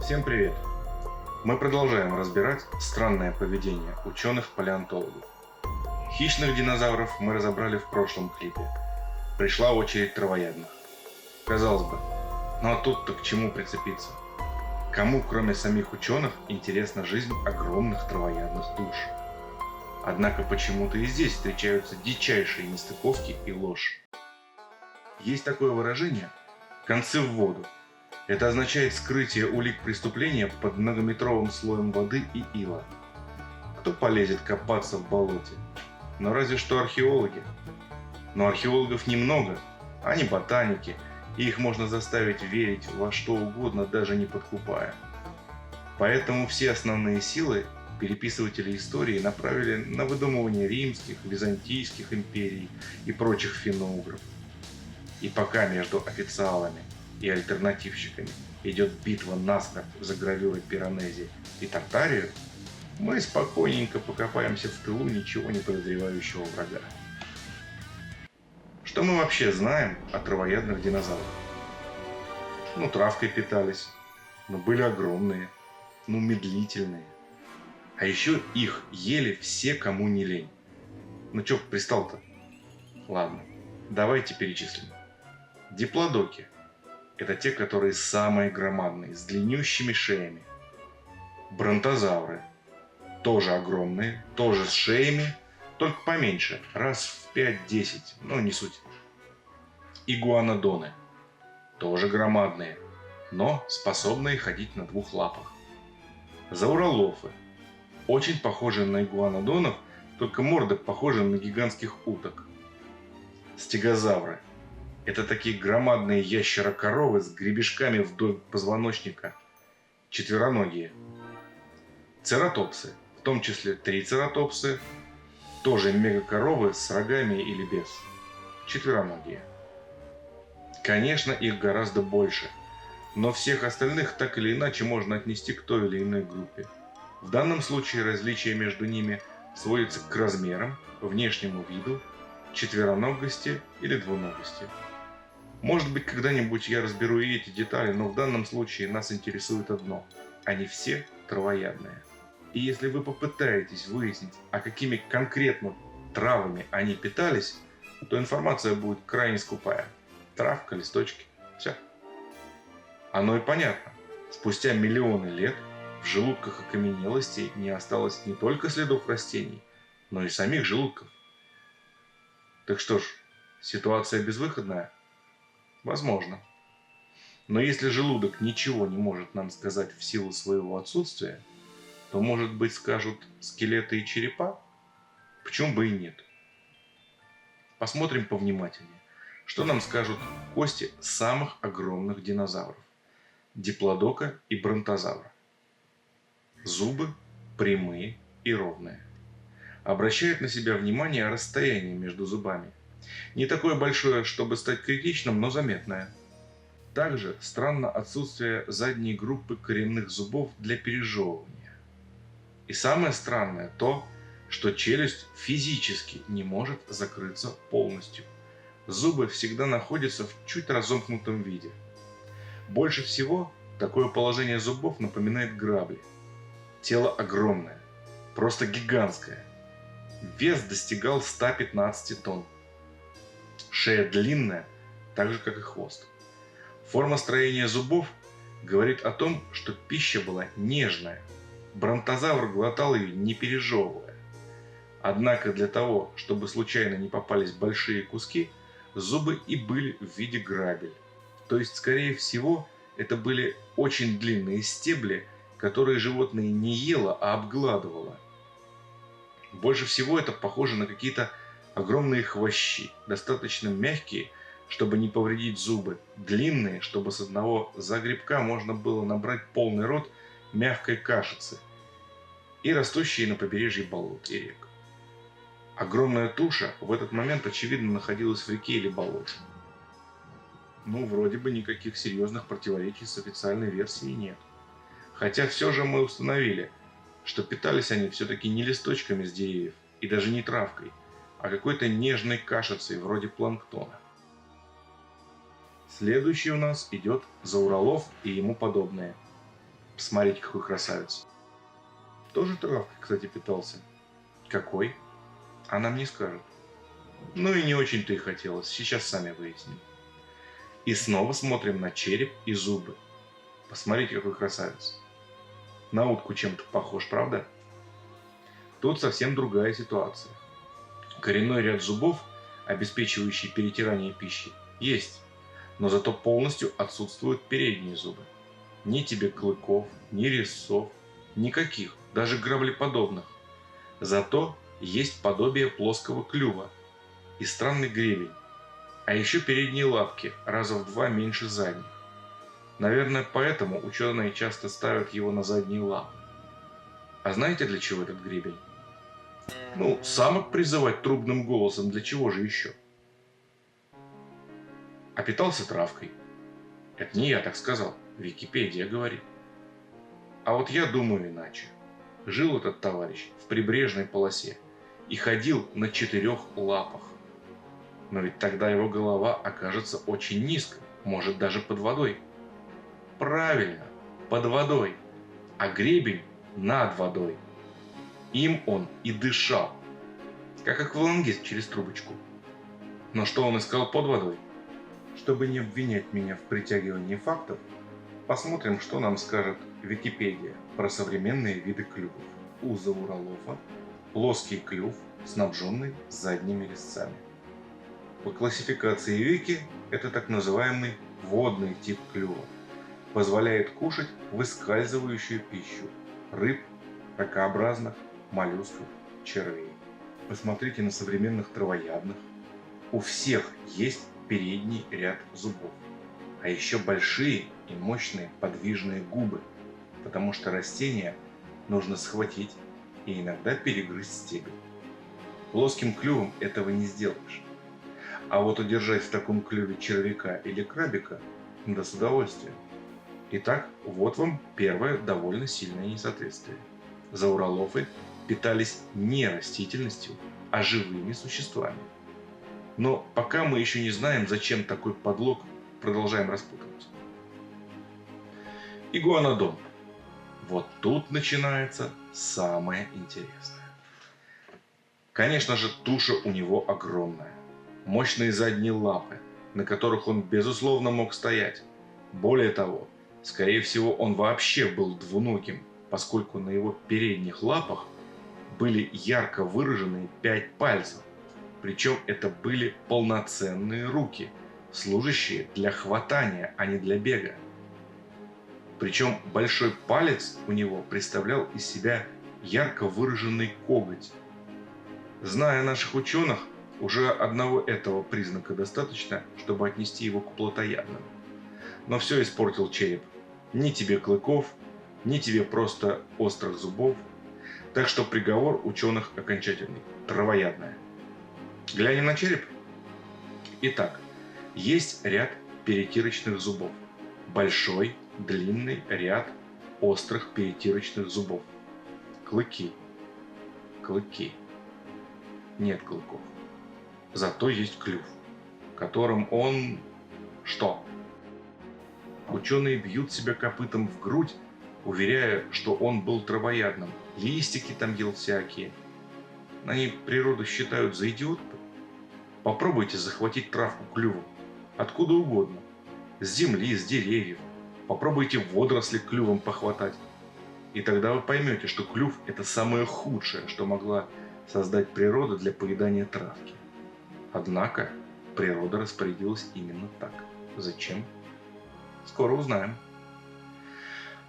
Всем привет! Мы продолжаем разбирать странное поведение ученых-палеонтологов. Хищных динозавров мы разобрали в прошлом клипе. Пришла очередь травоядных. Казалось бы, ну а тут-то к чему прицепиться? Кому, кроме самих ученых, интересна жизнь огромных травоядных душ? Однако почему-то и здесь встречаются дичайшие нестыковки и ложь. Есть такое выражение «концы в воду». Это означает скрытие улик преступления под многометровым слоем воды и ила. Кто полезет копаться в болоте? Но разве что археологи. Но археологов немного, они ботаники, и их можно заставить верить во что угодно, даже не подкупая. Поэтому все основные силы переписыватели истории направили на выдумывание римских, византийских империй и прочих финно-угров. И пока между официалами и альтернативщиками идет битва насмерть за гравюры Пиранези и Тартарию, мы спокойненько покопаемся в тылу ничего не подозревающего врага. Что мы вообще знаем о травоядных динозаврах? Травкой питались, но были огромные, медлительные. А еще их ели все, кому не лень. Чё пристал-то? Ладно, давайте перечислим. Диплодоки. Это те, которые самые громадные, с длиннющими шеями. Бронтозавры. Тоже огромные, тоже с шеями, только поменьше, раз в 5-10, но не суть. Игуанодоны. Тоже громадные, но способные ходить на двух лапах. Зауролофы. Очень похожи на игуанодонов, только морды похожи на гигантских уток. Стегозавры. Это такие громадные ящерокоровы с гребешками вдоль позвоночника. Четвероногие. Цератопсы, в том числе трицератопсы, тоже мегакоровы с рогами или без. Четвероногие. Конечно, их гораздо больше, но всех остальных так или иначе можно отнести к той или иной группе. В данном случае различие между ними сводится к размерам, внешнему виду, четвероногости или двуногости. Может быть, когда-нибудь я разберу и эти детали, но в данном случае нас интересует одно – они все травоядные. И если вы попытаетесь выяснить, а какими конкретно травами они питались, то информация будет крайне скупая. Травка, листочки – все. Оно и понятно. Спустя миллионы лет в желудках окаменелостей не осталось не только следов растений, но и самих желудков. Так что ж, ситуация безвыходная? Возможно. Но если желудок ничего не может нам сказать в силу своего отсутствия, то, может быть, скажут скелеты и черепа? Почему бы и нет? Посмотрим повнимательнее, что нам скажут кости самых огромных динозавров – диплодока и бронтозавра. Зубы прямые и ровные. Обращает на себя внимание расстояние между зубами. Не такое большое, чтобы стать критичным, но заметное. Также странно отсутствие задней группы коренных зубов для пережевывания. И самое странное то, что челюсть физически не может закрыться полностью. Зубы всегда находятся в чуть разомкнутом виде. Больше всего такое положение зубов напоминает грабли. Тело огромное, просто гигантское. Вес достигал 115 тонн. Шея длинная, так же как и хвост. Форма строения зубов говорит о том, что пища была нежная. Бронтозавр глотал ее, не пережевывая. Однако для того, чтобы случайно не попались большие куски, зубы и были в виде грабель. То есть, скорее всего, это были очень длинные стебли, которые животное не ело, а обгладывало. Больше всего это похоже на какие-то огромные хвощи, достаточно мягкие, чтобы не повредить зубы, длинные, чтобы с одного загребка можно было набрать полный рот мягкой кашицы, и растущие на побережье болот и рек. Огромная туша в этот момент, очевидно, находилась в реке или болоте. Вроде бы никаких серьезных противоречий с официальной версией нет. Хотя все же мы установили, что питались они все-таки не листочками с деревьев и даже не травкой, а какой-то нежной кашицей вроде планктона. Следующий у нас идет зауролов и ему подобные. Посмотрите, какой красавец. Тоже травкой, кстати, питался. Какой? Она мне скажет. Ну и не очень-то и хотелось, сейчас сами выясним. И снова смотрим на череп и зубы. Посмотрите, какой красавец. На утку чем-то похож, правда? Тут совсем другая ситуация. Коренной ряд зубов, обеспечивающий перетирание пищи, есть, но зато полностью отсутствуют передние зубы. Ни тебе клыков, ни резцов, никаких, даже граблеподобных. Зато есть подобие плоского клюва и странный гребень, а еще передние лапки раза в 2 меньше задних. Наверное, поэтому ученые часто ставят его на задние лапы. А знаете, для чего этот гребень? Ну, самок призывать трубным голосом, для чего же еще? А питался травкой. Это не я так сказал, Википедия говорит. А вот я думаю иначе. Жил этот товарищ в прибрежной полосе и ходил на 4 лапах. Но ведь тогда его голова окажется очень низко, может даже под водой. Правильно, под водой, а гребень над водой. Им он и дышал, как аквалангист через трубочку. Но что он искал под водой? Чтобы не обвинять меня в притягивании фактов, посмотрим, что нам скажет Википедия про современные виды клювов. У зауролофа плоский клюв, снабженный задними резцами. По классификации Вики это так называемый водный тип клюва. Позволяет кушать выскальзывающую пищу – рыб, ракообразных, моллюсков, червей. Посмотрите на современных травоядных. У всех есть передний ряд зубов, а еще большие и мощные подвижные губы, потому что растения нужно схватить и иногда перегрызть стебель. Плоским клювом этого не сделаешь. А вот удержать в таком клюве червяка или крабика надо с удовольствием. Итак, вот вам первое довольно сильное несоответствие. Зауролофы питались не растительностью, а живыми существами. Но пока мы еще не знаем, зачем такой подлог, продолжаем распутывать. Игуанодон. Вот тут начинается самое интересное. Конечно же, туша у него огромная. Мощные задние лапы, на которых он безусловно мог стоять. Более того, скорее всего, он вообще был двуногим, поскольку на его передних лапах были ярко выраженные 5 пальцев. Причем это были полноценные руки, служащие для хватания, а не для бега. Причем большой палец у него представлял из себя ярко выраженный коготь. Зная наших ученых, уже одного этого признака достаточно, чтобы отнести его к плотоядным. Но все испортил череп. Ни тебе клыков, ни тебе просто острых зубов. Так что приговор ученых окончательный. Травоядное. Глянем на череп. Итак, есть ряд перетирочных зубов. Большой, длинный ряд острых перетирочных зубов. Клыки. Клыки. Нет клыков. Зато есть клюв, которым он... Что? Ученые бьют себя копытом в грудь, уверяя, что он был травоядным. Листики там ел всякие. Они природу считают за идиотку. Попробуйте захватить травку клювом. Откуда угодно. С земли, с деревьев. Попробуйте водоросли клювом похватать. И тогда вы поймете, что клюв – это самое худшее, что могла создать природа для поедания травки. Однако природа распорядилась именно так. Зачем? Скоро узнаем.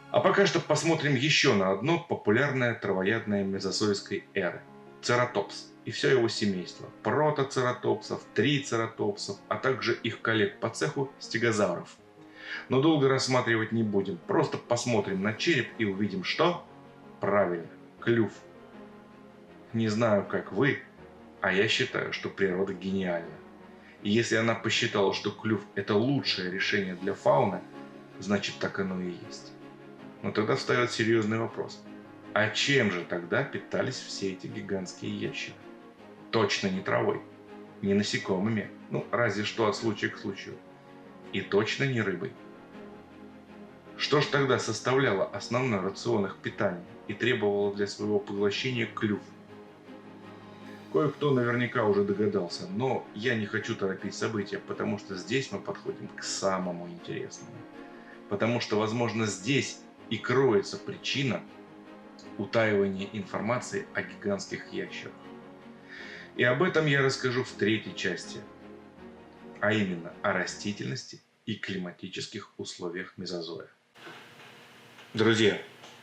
А пока что посмотрим еще на одно популярное травоядное мезосойской эры – цератопс и все его семейство – протоцератопсов, трицератопсов, а также их коллег по цеху стегозавров. Но долго рассматривать не будем, просто посмотрим на череп и увидим, что? Правильно, клюв. Не знаю, как вы, а я считаю, что природа гениальна. И если она посчитала, что клюв – это лучшее решение для фауны, значит так оно и есть. Но тогда встает серьезный вопрос. А чем же тогда питались все эти гигантские ящеры? Точно не травой, не насекомыми, ну разве что от случая к случаю. И точно не рыбой. Что ж тогда составляло основной рацион их питания и требовало для своего поглощения клюв? Кое-кто наверняка уже догадался, но я не хочу торопить события, потому что здесь мы подходим к самому интересному. Потому что, возможно, здесь и кроется причина утаивания информации о гигантских ящерах. И об этом я расскажу в третьей части, а именно о растительности и климатических условиях мезозоя. Друзья,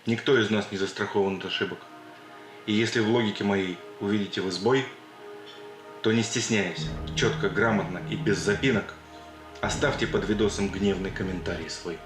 никто из нас не застрахован от ошибок. И если в логике моей увидите вы сбой, то не стесняясь, четко, грамотно и без запинок оставьте под видосом гневный комментарий свой.